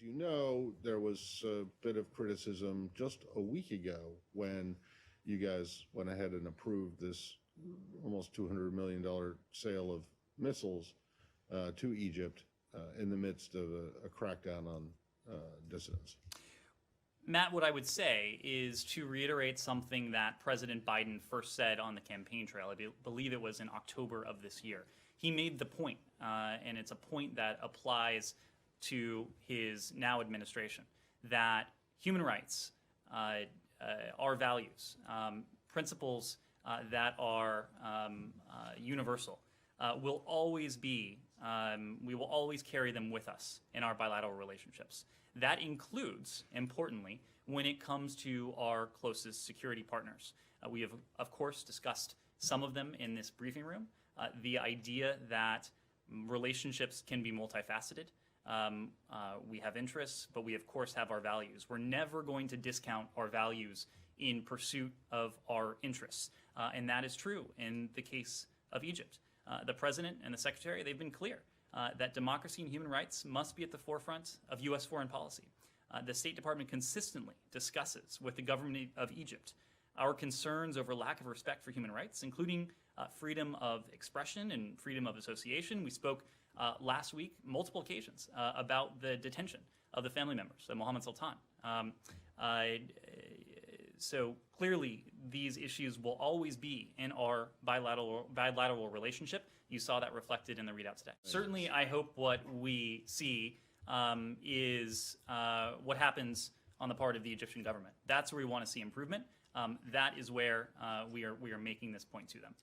you know, there was a bit of criticism just a week ago when you guys went ahead and approved this almost $200 million sale of missiles to Egypt in the midst of a crackdown on dissidents. Matt, what I would say is to reiterate something that President Biden first said on the campaign trail. I believe it was in October of this year. He made the point, and it's a point that applies to his now administration, that human rights are values, principles that are universal, will always be, we will always carry them with us in our bilateral relationships. That includes, importantly, when it comes to our closest security partners. We have, of course, discussed some of them in this briefing room. The idea that relationships can be multifaceted. We have interests, but we, of course, have our values. We're never going to discount our values in pursuit of our interests. And that is true in the case of Egypt. The president and the secretary, they've been clear that democracy and human rights must be at the forefront of U.S. foreign policy. The State Department consistently discusses with the government of Egypt our concerns over lack of respect for human rights, including freedom of expression and freedom of association. We spoke last week, multiple occasions, about the detention of the family members of Mohamed Soltan. So clearly, these issues will always be in our bilateral relationship. You saw that reflected in the readout today. Certainly, I hope what we see is what happens on the part of the Egyptian government. That's where we want to see improvement. That is where we are making this point to them.